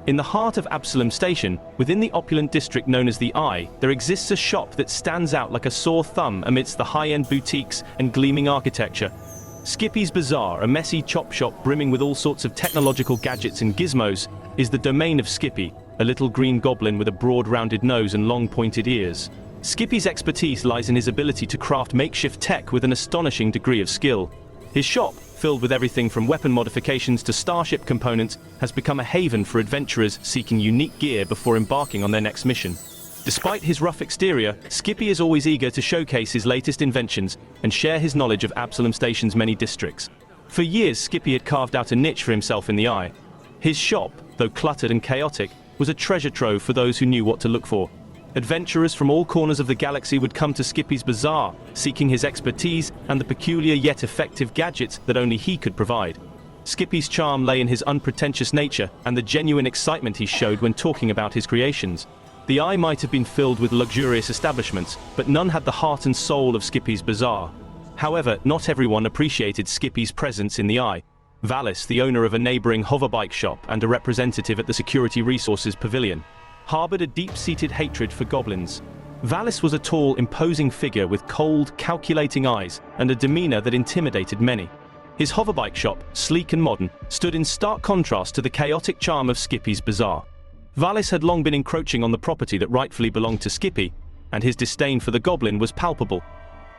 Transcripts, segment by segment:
In the heart of Absalom Station, within the opulent district known as the Eye, there exists a shop that stands out like a sore thumb amidst the high-end boutiques and gleaming architecture. Skippie's Bazaar, a messy chop shop brimming with all sorts of technological gadgets and gizmos, is the domain of Skippie, a little green goblin with a broad rounded nose and long pointed ears. Skippie's expertise lies in his ability to craft makeshift tech with an astonishing degree of skill. His shop, filled with everything from weapon modifications to starship components, has become a haven for adventurers seeking unique gear before embarking on their next mission. Despite his rough exterior, Skippie is always eager to showcase his latest inventions and share his knowledge of Absalom Station's many districts. For years, Skippie had carved out a niche for himself in the Eye. His shop, though cluttered and chaotic, was a treasure trove for those who knew what to look for. Adventurers from all corners of the galaxy would come to Skippie's Bazaar, seeking his expertise and the peculiar yet effective gadgets that only he could provide. Skippie's charm lay in his unpretentious nature and the genuine excitement he showed when talking about his creations. The Eye might have been filled with luxurious establishments, but none had the heart and soul of Skippie's Bazaar. However, not everyone appreciated Skippie's presence in the Eye. Valis, the owner of a neighboring hoverbike shop and a representative at the Security Resources Pavilion, harbored a deep-seated hatred for goblins. Valis was a tall, imposing figure with cold, calculating eyes and a demeanor that intimidated many. His hoverbike shop, sleek and modern, stood in stark contrast to the chaotic charm of Skippie's Bazaar. Valis had long been encroaching on the property that rightfully belonged to Skippie, and his disdain for the goblin was palpable.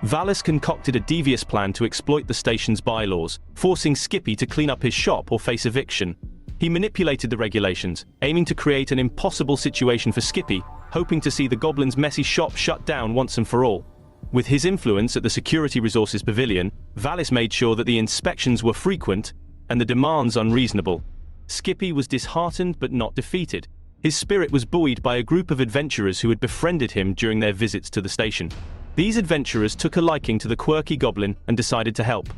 Valis concocted a devious plan to exploit the station's bylaws, forcing Skippie to clean up his shop or face eviction. He manipulated the regulations, aiming to create an impossible situation for Skippie, hoping to see the goblin's messy shop shut down once and for all. With his influence at the Security Resources Pavilion, Valis made sure that the inspections were frequent and the demands unreasonable. Skippie was disheartened but not defeated. His spirit was buoyed by a group of adventurers who had befriended him during their visits to the station. These adventurers took a liking to the quirky goblin and decided to help.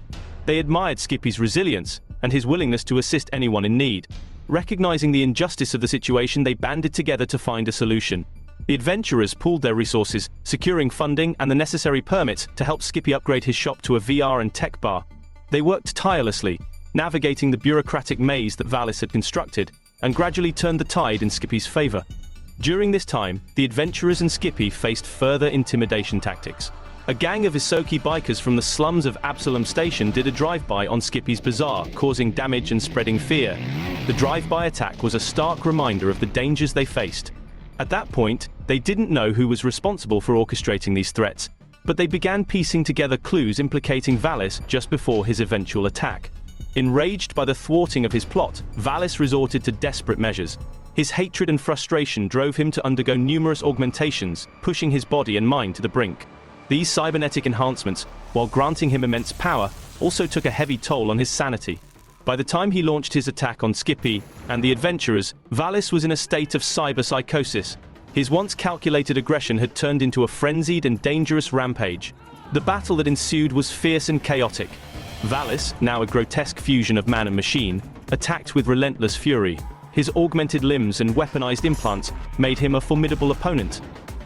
They admired Skippie's resilience and his willingness to assist anyone in need. Recognizing the injustice of the situation, they banded together to find a solution. The adventurers pooled their resources, securing funding and the necessary permits to help Skippie upgrade his shop to a VR and tech bar. They worked tirelessly, navigating the bureaucratic maze that Valis had constructed, and gradually turned the tide in Skippie's favor. During this time, the adventurers and Skippie faced further intimidation tactics. A gang of Isoki bikers from the slums of Absalom Station did a drive-by on Skippie's Bazaar, causing damage and spreading fear. The drive-by attack was a stark reminder of the dangers they faced. At that point, they didn't know who was responsible for orchestrating these threats, but they began piecing together clues implicating Valis just before his eventual attack. Enraged by the thwarting of his plot, Valis resorted to desperate measures. His hatred and frustration drove him to undergo numerous augmentations, pushing his body and mind to the brink. These cybernetic enhancements, while granting him immense power, also took a heavy toll on his sanity. By the time he launched his attack on Skippie and the adventurers, Valis was in a state of cyber-psychosis. His once calculated aggression had turned into a frenzied and dangerous rampage. The battle that ensued was fierce and chaotic. Valis, now a grotesque fusion of man and machine, attacked with relentless fury. His augmented limbs and weaponized implants made him a formidable opponent.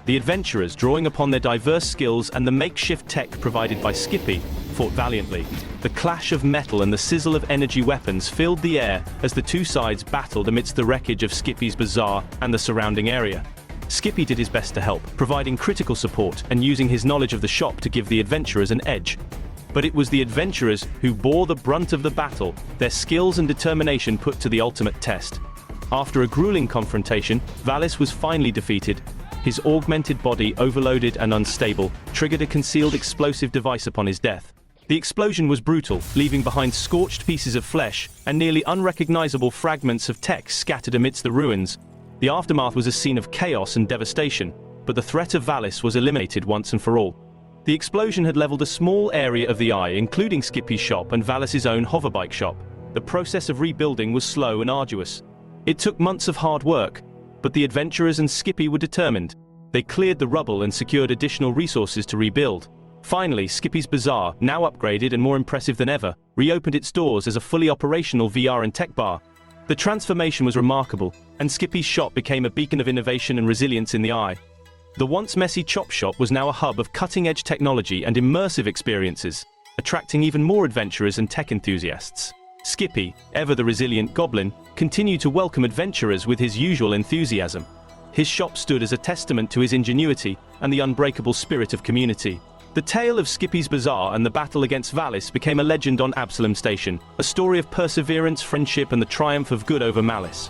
The adventurers, drawing upon their diverse skills and the makeshift tech provided by Skippie, fought valiantly. The clash of metal and the sizzle of energy weapons filled the air as the two sides battled amidst the wreckage of Skippie's Bazaar and the surrounding area. Skippie did his best to help, providing critical support and using his knowledge of the shop to give the adventurers an edge. But it was the adventurers who bore the brunt of the battle, their skills and determination put to the ultimate test. After a grueling confrontation, Valis was finally defeated. His augmented body, overloaded and unstable, triggered a concealed explosive device upon his death. The explosion was brutal, leaving behind scorched pieces of flesh and nearly unrecognizable fragments of tech scattered amidst the ruins. The aftermath was a scene of chaos and devastation, but the threat of Valis was eliminated once and for all. The explosion had leveled a small area of the Eye, including Skippie's shop and Valis's own hoverbike shop. The process of rebuilding was slow and arduous. It took months of hard work, but the adventurers and Skippie were determined. They cleared the rubble and secured additional resources to rebuild. Finally, Skippie's Bazaar, now upgraded and more impressive than ever, reopened its doors as a fully operational VR and tech bar. The transformation was remarkable, and Skippie's shop became a beacon of innovation and resilience in the Eye. The once messy chop shop was now a hub of cutting-edge technology and immersive experiences, attracting even more adventurers and tech enthusiasts. Skippie, ever the resilient Goblin, continued to welcome adventurers with his usual enthusiasm. His shop stood as a testament to his ingenuity and the unbreakable spirit of community. The tale of Skippie's Bazaar and the battle against Valis became a legend on Absalom Station, a story of perseverance, friendship, and the triumph of good over malice.